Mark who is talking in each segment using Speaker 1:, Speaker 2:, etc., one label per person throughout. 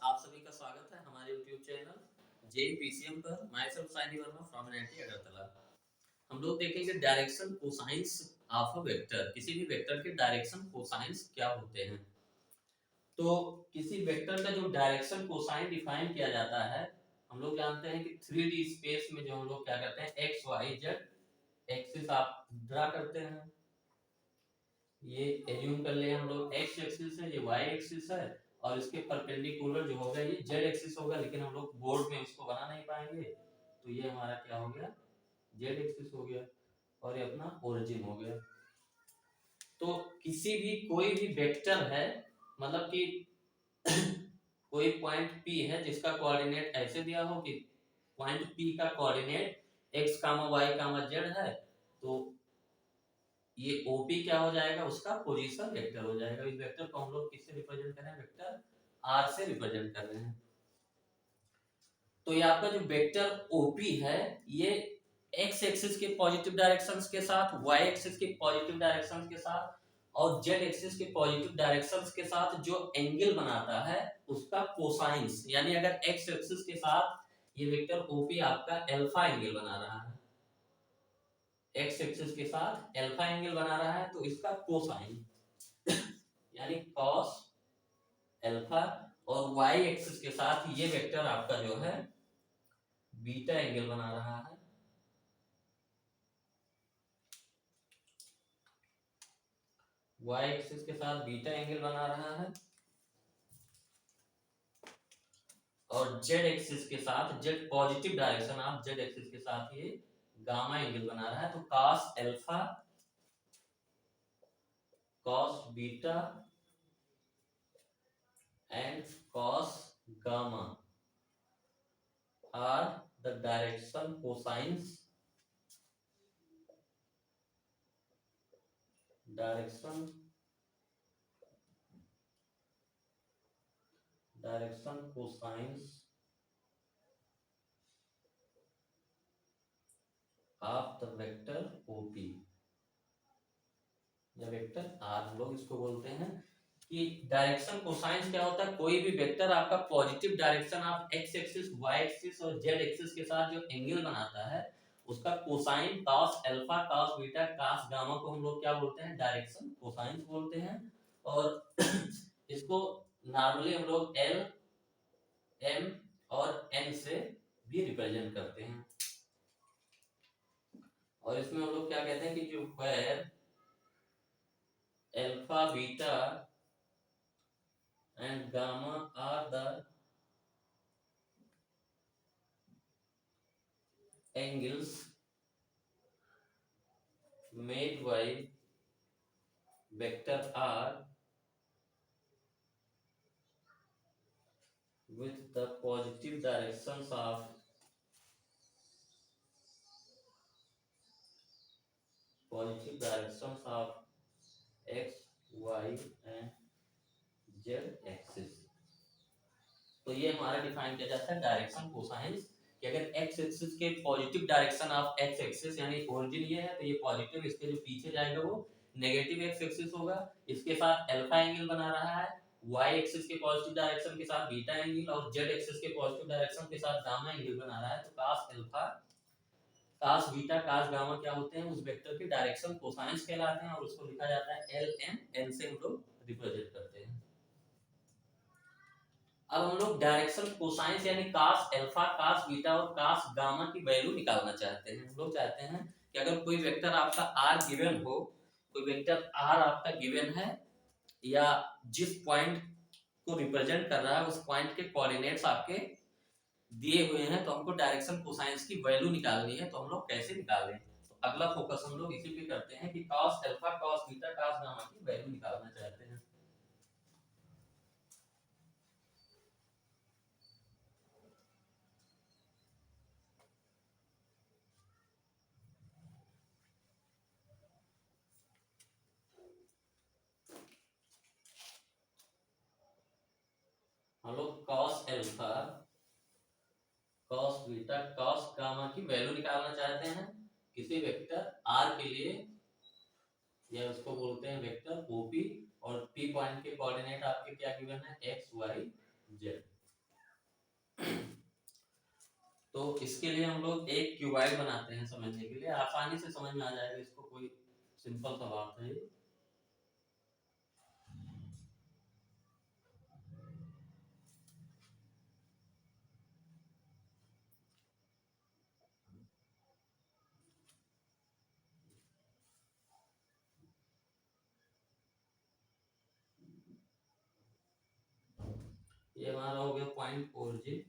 Speaker 1: आप सभी का स्वागत है हमारे YouTube चैनल जेपीसीएम पर। Myself Saini Verma from NIT Agartala. हम लोग देखेंगे direction cosines of a vector. किसी भी वेक्टर के डायरेक्शन कोसाइंस क्या होते हैं। तो किसी वेक्टर का जो डायरेक्शन कोसाइन डिफाइन किया जाता है, हम लोग जानते हैं कि 3D स्पेस में जो हम लोग क्या करते हैं, एक्स वाई जेड एक्सिस आप ड्रा करते हैं। ये एज्यूम कर ले हम लोग एक्स एक्सिस है, ये वाई एक्सिस है और इसके परपेंडिकुलर जो होगा ये जेड एक्सिस होगा, लेकिन हम लोग बोर्ड में इसको बना नहीं पाएंगे। तो ये हमारा क्या हो गया, जेड एक्सिस हो गया और ये अपना ओरिजिन हो गया। तो किसी भी कोई भी वेक्टर है, मतलब कि कोई पॉइंट P है जिसका कोऑर्डिनेट ऐसे दिया हो कि पॉइंट P का कोऑर्डिनेट x, y, z है, तो ये OP क्या हो जाएगा, उसका पोजीशन वेक्टर हो जाएगा। इस वेक्टर को हम लोग किससे रिप्रेजेंट कर रहे हैं, वेक्टर R से रिप्रेजेंट कर रहे हैं। तो ये आपका जो वेक्टर OP है, ये x एक्सिस के पॉजिटिव डायरेक्शंस के साथ, y एक्सिस के पॉजिटिव डायरेक्शंस के साथ और z एक्सिस के पॉजिटिव डायरेक्शंस के साथ जो एंगल बनाता है उसका कोसाइंस, यानी अगर x एक्सिस के साथ ये वेक्टर OP आपका अल्फा एंगल बना रहा है, x एक्सिस के साथ अल्फा एंगल बना रहा है, तो इसका कोसाइन यानी cos अल्फा, और y एक्सिस के साथ ये वेक्टर आपका जो है बीटा एंगल बना रहा है, y एक्सिस के साथ बीटा एंगल बना रहा है और z एक्सिस के साथ, z पॉजिटिव डायरेक्शन आप z एक्सिस के साथ ये गामा एंगल बना रहा है। तो cos alpha, cos beta and cos gamma are the direction cosines, direction cosines of the vector OP या वेक्टर R हम लोग इसको बोलते हैं। कि डायरेक्शन कोसाइंस क्या होता है, कोई भी वेक्टर आपका positive direction of x axis, y axis और z एक्सिस के साथ जो एंगल बनाता है उसका cosine cos alpha, cos beta, cos gamma को हम लोग क्या बोलते हैं, डायरेक्शन कोसाइंस बोलते हैं। और इसको नॉर्मली हम लोग L, M और N से भी रिप्रेजेंट करते हैं। और इसमें हम लोग क्या कहते हैं कि जो where alpha, beta and gamma are the angles made by vector R with the positive directions of x, y and z axis. तो ये हमारा डिफाइन किया जाता है डायरेक्शन कोसाइंस कि अगर x एक्सिस के positive direction of x axis, यानी ओरिजिन ये है तो ये पॉजिटिव, इसके जो पीछे जाएगा वो नेगेटिव x एक्सिस होगा, इसके साथ अल्फा एंगल बना रहा है, y एक्सिस के पॉजिटिव डायरेक्शन के साथ बीटा एंगल और z एक्सिस के पॉजिटिव डायरेक्शन के साथ गामा एंगल बना रहा है। तो cos alpha, cos beta, cos gamma क्या होते हैं, उस वेक्टर के डायरेक्शन कोसाइंस कहलाते हैं और उसको लिखा जाता है L, M, N से हम लोग रिप्रेजेंट करते हैं। अब हम लोग डायरेक्शन कोसाइंस यानी cos अल्फा, cos बीटा और cos गामा की वैल्यू निकालना चाहते हैं। हम लोग चाहते हैं कि अगर कोई वेक्टर आपका R गिवन हो, कोई वेक्टर R आपका गिवन है या जिस पॉइंट को रिप्रेजेंट कर रहा है उस पॉइंट के कोऑर्डिनेट्स आपके दिए हुए हैं, तो हमको डायरेक्शन कोसाइंस की वैल्यू निकालनी है। तो हम लोग कैसे निकालें, तो अगला फोकस हम लोग इसी पे करते हैं कि cos alpha, cos beta, cos gamma की वैल्यू निकालना चाहते हैं। हम लोग cos alpha, cos beta, cos gamma की वैल्यू निकालना चाहते हैं किसी वेक्टर R के लिए, या उसको बोलते हैं वेक्टर OP, और P पॉइंट के कोऑर्डिनेट आपके क्या गिवन है, x, y, z। तो इसके लिए हम लोग एक क्यूबाइड बनाते हैं समझने के लिए, आसानी से समझ में आ जाएगा इसको, कोई सिंपल सा बात है। ये हमारा हो गया 0.4G,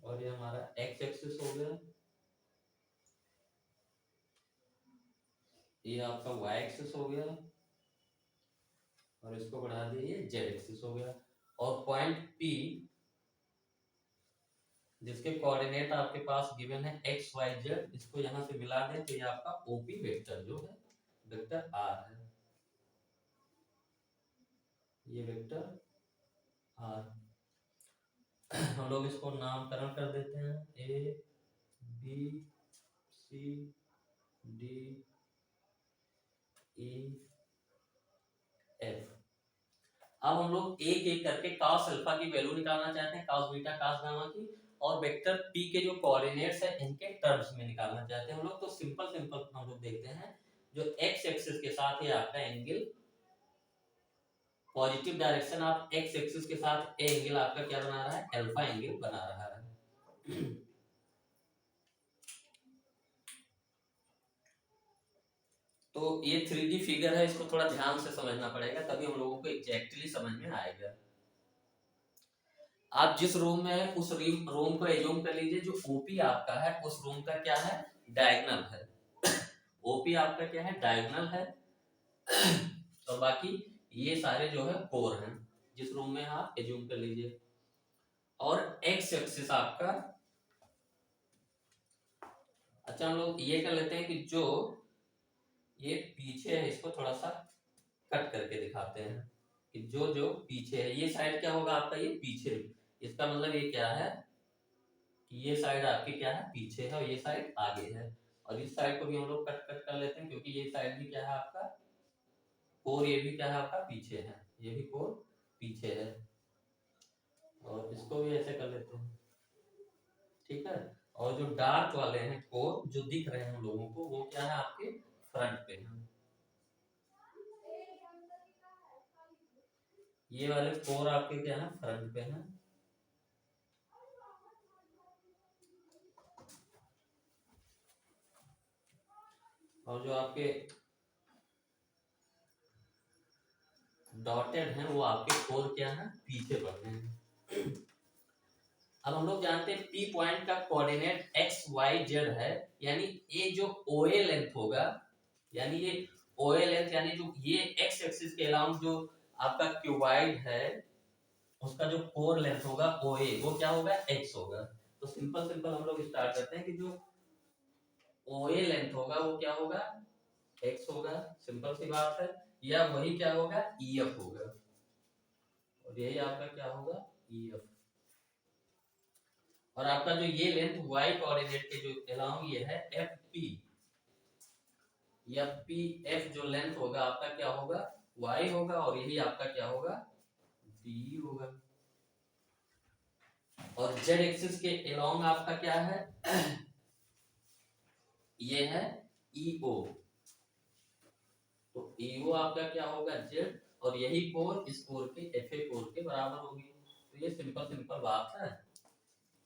Speaker 1: और ये हमारा एक्स एक्सिस हो गया, ये आपका वाई एक्सिस हो गया, और इसको बढ़ा दिए जेड एक्सिस हो गया। और पॉइंट पी जिसके कोऑर्डिनेट आपके पास गिवन है एक्स वाई जेड, इसको यहां से मिला दें तो ये आपका ओपी वेक्टर जो है वेक्टर आर है, ये वेक्टर आर। हम लोग इसको नामकरण कर देते हैं, A B C D E F. अब हम लोग एक एक करके cos अल्फा की वैल्यू निकालना चाहते हैं, cos बीटा cos गामा की, और वेक्टर p के जो कोऑर्डिनेट्स है इनके टर्म्स में निकालना चाहते हैं हम लोग। तो सिंपल सिंपल हम लोग देखते हैं, जो x एक्सिस के साथ है आपका एंगल पॉजिटिव डायरेक्शन, आप x एक्सिस के साथ एंगल आपका क्या बना रहा है, अल्फा एंगल बना रहा है। तो ये 3D फिगर है, इसको थोड़ा ध्यान से समझना पड़ेगा, तभी हम लोगों को एग्जैक्टली समझ में आएगा। आप जिस रूम में है उस रूम को एज्यूम कर लीजिए, जो ओपी आपका है उस रूम का क्या है, डायगोनल है। ओपी आपका क्या है, डायगोनल है, और बाकी ये सारे जो है कोर हैं, जिस रूम में आप एज्यूम कर लीजिए। और एक्स एक्सिस आपका, अच्छा हम लोग ये कर लेते हैं कि जो ये पीछे है इसको थोड़ा सा कट करके दिखाते हैं, कि जो जो पीछे है, ये साइड क्या होगा आपका, ये पीछे, इसका मतलब ये क्या है कि ये साइड आपकी क्या है, पीछे है, और ये साइड आगे है। और इस साइड को भी हम लोग कट कट कर लेते हैं, क्योंकि ये साइड भी क्या है आपका कोर, ये भी क्या है आपका पीछे है, ये भी कोर पीछे है, और इसको भी ऐसे कर लेते हैं, ठीक है। और जो डार्क वाले हैं कोर जो दिख रहे हैं हम लोगों को, वो क्या है आपके फ्रंट पे है, ये वाले कोर आपके क्या है, फ्रंट पे है। और जो आपके डॉटेड हैं वो आपके कोर क्या है, पीछे पड़ते हैं। अब हम लोग जानते हैं पी पॉइंट का कोऑर्डिनेट एक्स वाई जेड है, यानी ये जो ओए लेंथ होगा, यानी ये ओए लेंथ, यानी जो ये एक्स एक्सिस के अलाउंग जो आपका क्यूबाइड है उसका जो कोर लेंथ होगा ओए, वो क्या होगा, एक्स होगा। तो सिंपल सिंपल हम लोग स्टार्ट करते हैं कि जो ओए लेंथ होगा वो क्या होगा, एक्स होगा, सिंपल सी बात है, या वही क्या होगा, ईएफ होगा, और यही आपका क्या होगा, ईएफ। और आपका जो ये लेंथ y कोऑर्डिनेट के जो अलाउंग ये है एफ पी, या पी एफ जो लेंथ होगा आपका क्या होगा, y होगा, और यही आपका क्या होगा, d होगा। और z एक्सिस के अलोंग आपका क्या है, ये है EO, तो EO आपका क्या होगा z, और यही कोर इस कोर के FA कोर के बराबर होगी। तो ये सिंपल सिंपल बात है,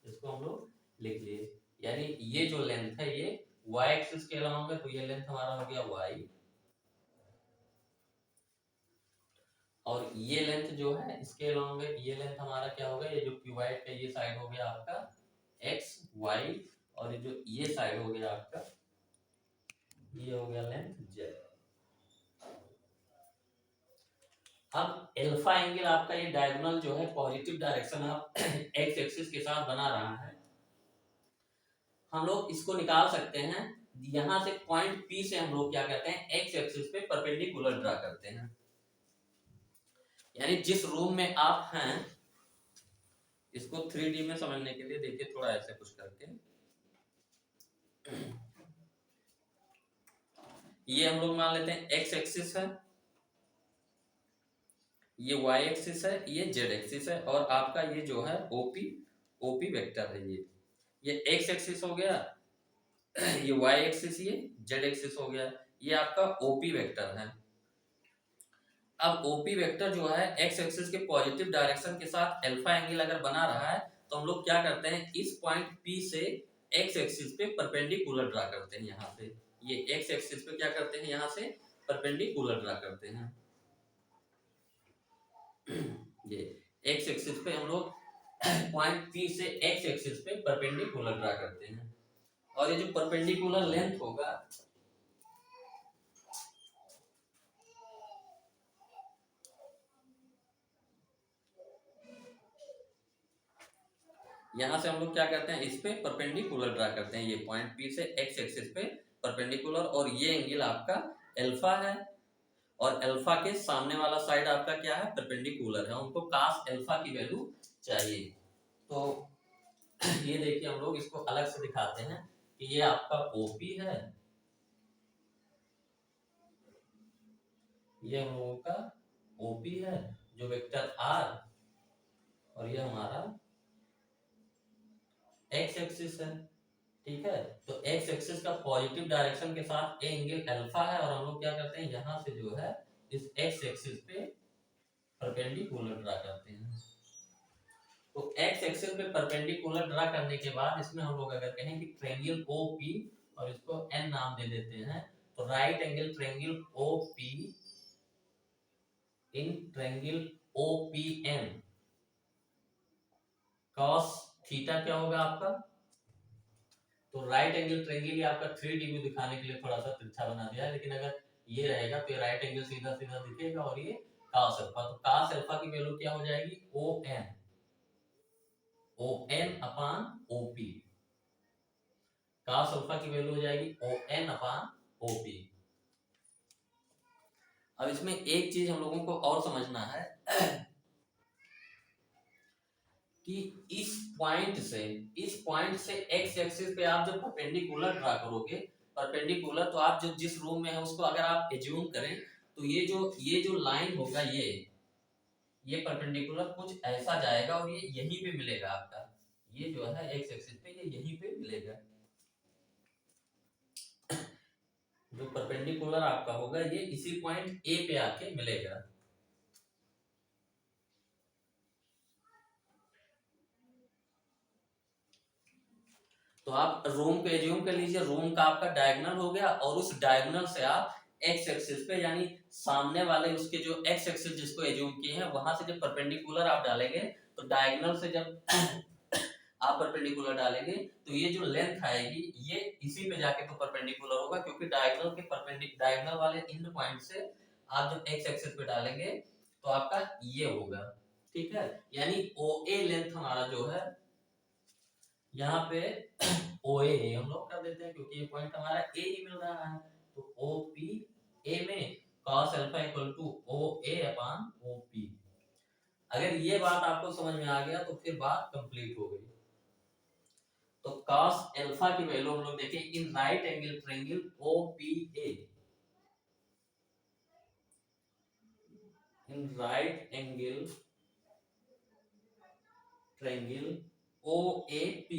Speaker 1: इसको हम लोग लिख लिए। यानी ये जो लेंथ है ये y एक्सिस के अलोंग है, तो ये लेंथ हमारा हो गया y, और ये लेंथ जो है इसके अलोंग है, ये लेंथ हमारा क्या होगा, ये जो क्यूबाइड का ये साइड हो गया आपका x y, और ये जो ये साइड हो गया आपका, ये हो गया लेंथ z। अब अल्फा एंगल आपका ये डायगोनल जो है पॉजिटिव डायरेक्शन आप x एक्सिस के साथ बना रहा है, हम लोग इसको निकाल सकते हैं। यहां से पॉइंट P से हम लोग क्या करते हैं, x एक्सिस पे परपेंडिकुलर ड्रा करते हैं, यानी जिस रूम में आप हैं, इसको 3D में समझने के लिए देखिए थोड़ा ऐसे कुछ करके, ये हम लोग मान लेते हैं x एक्सिस है, ये वाई एक्सिस है, ये जेड एक्सिस है, और आपका ये जो है ओपी ओपी वेक्टर है। ये एक्स एक्सिस हो गया, ये वाई एक्सिस, ये जेड एक्सिस हो गया, ये आपका ओपी वेक्टर है। अब ओपी वेक्टर जो है एक्स एक्सिस के पॉजिटिव डायरेक्शन के साथ अल्फा एंगल अगर बना रहा है, तो हम लोग क्या करते हैं, इस पॉइंट पी से एक्स एक्सिस पे परपेंडिकुलर ड्रा करते हैं। यहाँ से ये एक्स एक्सिस पे क्या करते हैं, यहाँ से परपेंडिकुलर ड्रा करते हैं। ये एक्स एक्सिस पे हम लोग पॉइंट पी से एक्स एक्सिस पे परपेंडिकुलर ड्रा करते हैं, और ये जो परपेंडिकुलर लेंथ होगा, यहाँ से हम लोग क्या करते हैं, इस पे परपेंडिकुलर ड्रा करते हैं, ये पॉइंट पी से एक्स एक्सिस पे परपेंडिकुलर, और ये एंगल आपका अल्फा है, और अल्फा के सामने वाला साइड आपका क्या है, परपेंडिकुलर है। उनको कास अल्फा की वैल्यू चाहिए। तो ये देखिए हम लोग इसको अलग से दिखाते हैं कि ये आपका ओपी है, ये हम लोगों का ओपी है जो वेक्टर आर, और ये हमारा एक्स एक्सिस है। ठीक है, तो एक्स एक्सिस का पॉजिटिव डायरेक्शन के साथ एंगल अल्फा है, और हम लोग क्या करते हैं, यहां से जो है इस एक्स एक्सिस पे परपेंडिकुलर ड्रा करते हैं। तो एक्स एक्सिस पे परपेंडिकुलर ड्रा करने के बाद इसमें हम लोग अगर कहें कि ट्रायंगल ओपी, और इसको एन नाम दे देते हैं, तो right angle triangle OP in triangle OPN cos theta क्या होगा आपका, तो राइट एंगल ट्रायंगल ये आपका 3D में दिखाने के लिए थोड़ा सा तिरछा बना दिया है, लेकिन अगर ये रहेगा तो ये राइट एंगल सीधा सीधा दिखेगा, और ये cos अल्फा, तो cos अल्फा की वैल्यू क्या हो जाएगी, ON upon OP, cos alpha की वैल्यू हो जाएगी ON अपान OP। अब इसमें एक चीज हम लोगों को और समझना है कि इस पॉइंट से एक्स एक्सिस पे आप जब परपेंडिकुलर ड्रा करोगे, परपेंडिकुलर, तो आप जो जिस रूम में है उसको अगर आप एज्यूम करें, तो ये जो लाइन होगा, ये परपेंडिकुलर कुछ ऐसा जाएगा, और ये यहीं पे मिलेगा आपका, ये जो है एक्स एक्सिस पे ये यहीं पे मिलेगा, जो परपेंडिकुलर आपका होगा ये इसी पॉइंट ए पे आके मिलेगा। तो आप रूम को एज्यूम कर लीजिए, रूम का आपका डायगोनल हो गया, और उस डायगोनल से आप एक्स एक्सिस पे, यानी सामने वाले उसके जो एक्स एक्सिस जिसको एज्यूम किए हैं, वहां से जब परपेंडिकुलर आप डालेंगे, तो डायगोनल से जब आप परपेंडिकुलर डालेंगे, तो ये जो लेंथ आएगी ये इसी पे जाके तो परपेंडिकुलर होगा, क्योंकि डायगोनल के डायगोनल वाले इन पॉइंट से आप जब एक्स एक्सिस पे डालेंगे तो आपका ये होगा। ठीक है, यानी ओ ए लेंथ हमारा जो है यहाँ पे ओ ए हम लोग कर देते हैं, क्योंकि ये पॉइंट हमारा ए ही मिल रहा है, तो ओ पी ए में cos alpha equal to O A upon O P. अगर ये बात आपको समझ में आ गया तो फिर बात कंप्लीट हो गई। तो cos अल्फा की वैल्यू हम लोग देखें इन राइट एंगल ट्रायंगल OPA, इन right angle triangle OAP,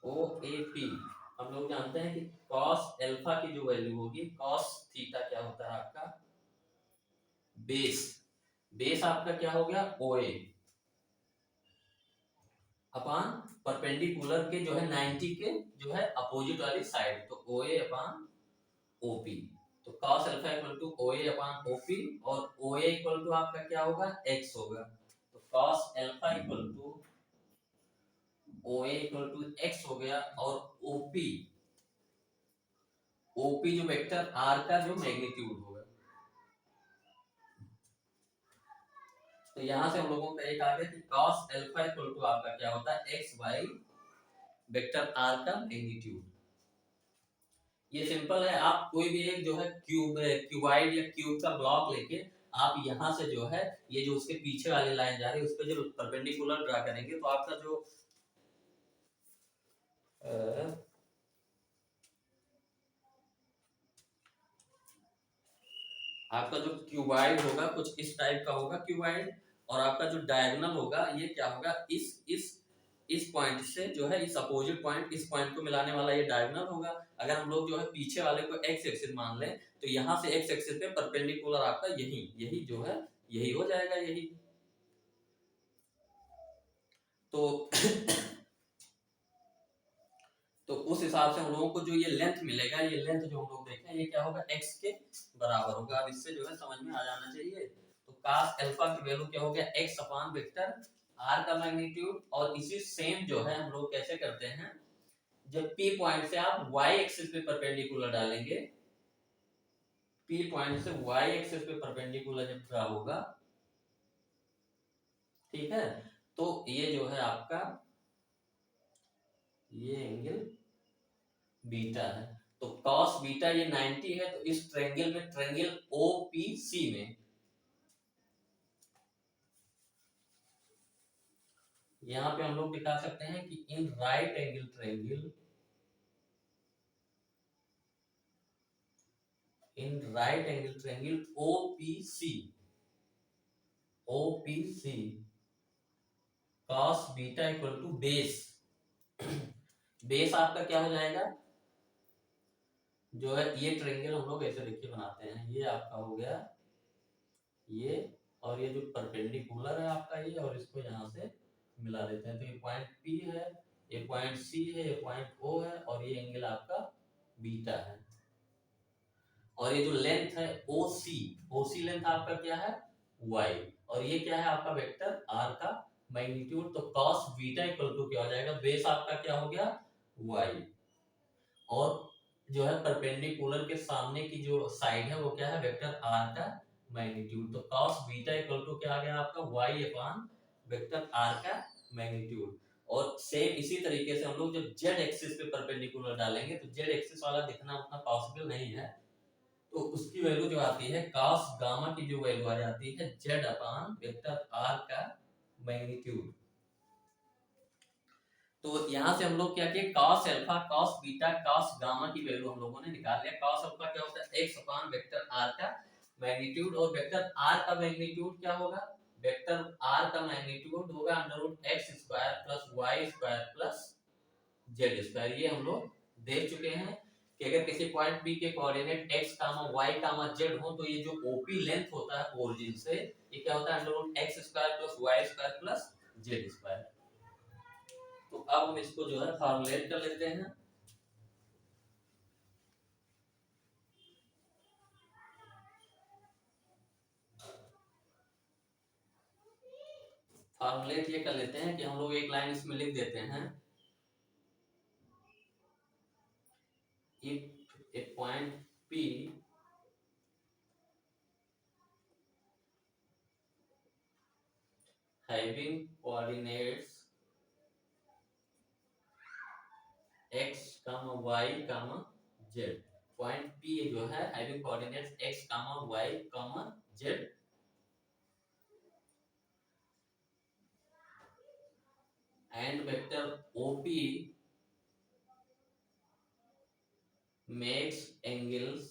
Speaker 1: OAP हम लोग जानते हैं कि cos अल्फा की जो वैल्यू होगी, cos थीटा क्या होता है आपका, बेस, बेस आपका क्या हो गया OA अपान परपेंडिकुलर के जो है 90 के जो है अपोजिट वाली साइड, तो OA अपान OP, तो cos alpha equal to OA upon OP, और OA इक्वल टू आपका क्या होगा, x होगा, तो cos alpha equal to OA equal to x हो गया, और OP जो वेक्टर r का जो मैग्नीट्यूड होगा। तो यहां से हम लोगों का एक आ गया कि cos अल्फा इक्वल टू आपका क्या होता है, x बाई वेक्टर r का मैग्नीट्यूड। ये सिंपल है, आप कोई भी एक जो है क्यूबाइड या क्यूब का ब्लॉक लेके आप यहां से जो है ये जो उसके पीछे वाली लाइन जा रही है उस पर जो परपेंडिकुलर ड्रा करेंगे, तो आपका जो आपका जो क्यूबाइड होगा कुछ इस टाइप का होगा क्यूबाइड, और आपका जो डायगोनल होगा ये क्या होगा, इस पॉइंट से जो है इस अपोजिट पॉइंट, इस पॉइंट को मिलाने वाला ये डायगोनल होगा। अगर हम लोग जो है पीछे वाले को एक्स एक्सिस मान लें तो यहाँ से एक्स एक्सिस पे परपेंडिकुलर आपका यही यही जो है यही हो जाएगा यही। तो तो उस हिसाब से हम लोगों को जो ये लेंथ मिलेगा, ये लेंथ जो हम लोग देखें ये क्या होगा, x के बराबर होगा। अब इससे जो है समझ में आ जाना चाहिए। तो cos अल्फा की वैल्यू क्या हो गया, x अपॉन वेक्टर r का मैग्नीट्यूड। और इसी सेम जो है हम लोग कैसे करते हैं, जब P पॉइंट से आप y एक्सिस पे परपेंडिकुलर डालेंगे, P पॉइंट से y एक्सिस पे परपेंडिकुलर जब ड्रा होगा, ठीक है, तो ये जो है आपका ये एंगल बीटा है। तो cos बीटा ये 90 है, तो इस ट्रायंगल में, ट्रायंगल OPC में यहां पे हम लोग दिखा सकते हैं कि in right angle triangle, in right angle triangle OPC, OPC cos beta equal to base, base आपका क्या हो जाएगा, जो है ये ट्रायंगल हम लोग ऐसे देखिए बनाते हैं, ये आपका हो गया ये, और ये जो परपेंडिकुलर है आपका ये, और इसको यहाँ से मिला देते हैं, तो ये पॉइंट P है, ये पॉइंट C है, ये पॉइंट O है, और ये एंगल आपका बीटा है। और ये जो लेंथ है OC लेंथ आपका क्या है y, और ये क्या है आपका वेक्टर r का मैग्नीट्यूड। तो cos बीटा इक्वल टू क्या हो जाएगा, बेस आपका क्या हो गया y, और जो है परपेंडिकुलर के सामने की जो साइड है वो क्या है वेक्टर r का मैग्नीट्यूड। तो cos बीटा इक्वल टू क्या आ गया आपका y अपॉन वेक्टर r का मैग्नीट्यूड। और सेम इसी तरीके से हम लोग जब z एक्सिस पे परपेंडिकुलर डालेंगे, तो z एक्सिस वाला दिखना उतना पॉसिबल नहीं है, तो उसकी वैल्यू जो आती है cos गामा की जो वैल्यू आ जाती है z अपॉन वेक्टर r का मैग्नीट्यूड। तो यहां से हम लोग क्या किए, cos alpha, cos beta, cos gamma की वैल्यू हम लोगों ने निकाल लिया। cos अल्फा क्या होता है x अपॉन वेक्टर r का मैग्नीट्यूड, और वेक्टर r का मैग्नीट्यूड क्या होगा, वेक्टर r का मैग्नीट्यूड होगा under root x square plus y square plus z square. ये हम लोग देख चुके हैं कि अगर किसी पॉइंट P के कोऑर्डिनेट x y z हो, तो ये जो OP लेंथ होता है ओरिजिन से, ये क्या होता है under root x square plus y square plus z square. तो अब हम इसको जो है फॉर्मुलेट कर लेते हैं। फॉर्मुलेट ये कर लेते हैं कि हम लोग एक लाइन इसमें लिख देते हैं, if A point P having coordinates x, y, z, point P जो है having coordinates x, y, z, and vector OP makes angles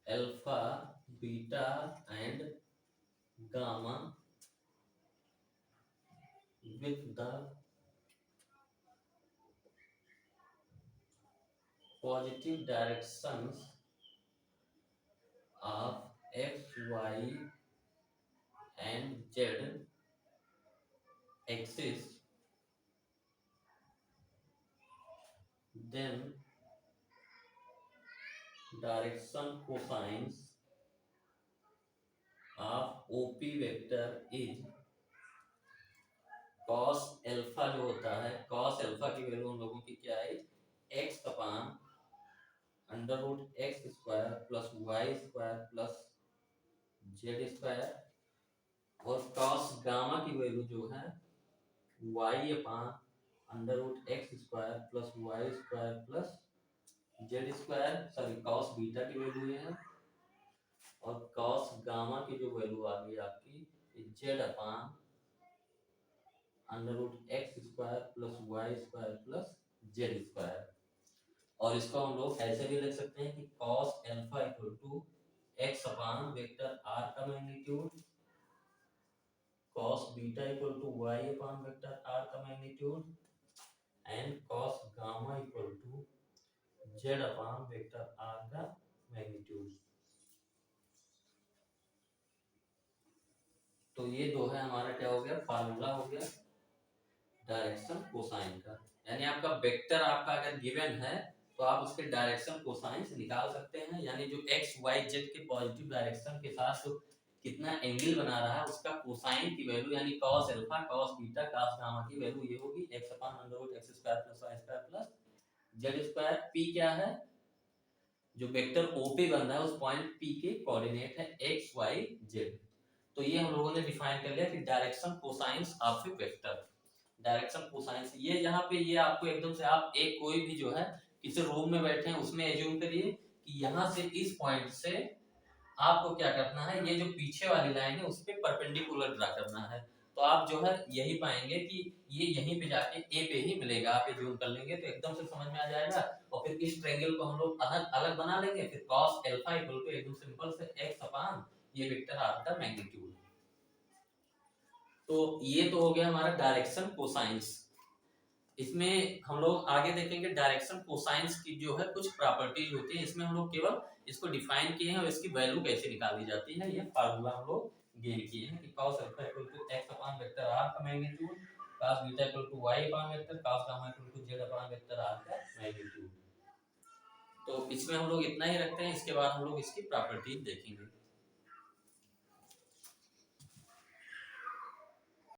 Speaker 1: alpha, beta and gamma with the positive directions of x, y and z axis, then direction cosines of OP vector is cos alpha, जो होता है cos alpha की value हम लोगों की क्या है, x upon under root x square plus y square plus z square, और cos गामा की वैल्यू जो है y upon under root x square plus y square plus z square, sorry cos beta की वैल्यू ये है, और cos gamma की जो वैल्यू आ गई आपकी z upon under root x square plus y square plus z square. और इसको हम लोग ऐसे भी लिख सकते हैं कि cos alpha equal to x upon vector r का magnitude cos beta equal to y upon vector r का magnitude and cos gamma equal to z upon vector r का मैग्नीट्यूड। तो ये दो है हमारा क्या हो गया, फार्मूला हो गया डायरेक्शन कोसाइन का। यानी आपका वेक्टर आपका अगर गिवन है तो आप उसके डायरेक्शन कोसाइन निकाल सकते हैं। यानी जो एक्स वाई जेड के पॉजिटिव डायरेक्शन के साथ जो कितना एंगल बना रहा है उसका कोसाइन की वैल्यू यानी cos alpha cos beta cos gamma की वैल्यू ये होगी x upon under root x square plus y square plus z square. p क्या है, जो वेक्टर OP बन रहा है उस पॉइंट P के कोऑर्डिनेट है x y z। तो ये हम लोगों ने डिफाइन कर लिया कि direction cosines of A vector. Direction cosines ये यहाँ पे ये आपको एकदम से आप एक कोई भी जो है किसी रूम में बैठे हैं उसमें एज्यूम करिए कि यहाँ से इस पॉइंट से आपको क्या करना है, ये जो पीछे वाली लाइन है उस पे परपेंडिकुलर ड्रा करना है। तो आप जो है यही पाएंगे कि ये यहीं पे जाके ए पे ही मिलेगा। आप एज्यूम कर लेंगे तो एकदम से समझ में आ जाएगा। और फिर इस ट्रायंगल को हम लोग अलग अलग बना लेंगे। फिर cos अल्फा इक्वल टू एकदम सिंपल से x अपान ये वेक्टर r का मैग्नीट्यूड। तो ये तो हो गया हमारा डायरेक्शन कोसाइंस। इसमें हम लोग आगे देखेंगे डायरेक्शन कोसाइंस की जो है कुछ प्रॉपर्टीज होती है। इसमें हम लोग केवल इसको डिफाइन किए हैं और इसकी वैल्यू कैसे निकाली जाती है ये फार्मूला हम लोग गेन किए हैं कि cos alpha equal to x upon vector r का magnitude, cos beta equal to y upon vector, cos gamma equal to z upon vector r का मैग्नीट्यूड। तो इसमें हम लोग इतना ही रखते हैं। इसके बाद हम लोग इसकी प्रॉपर्टीज देखेंगे।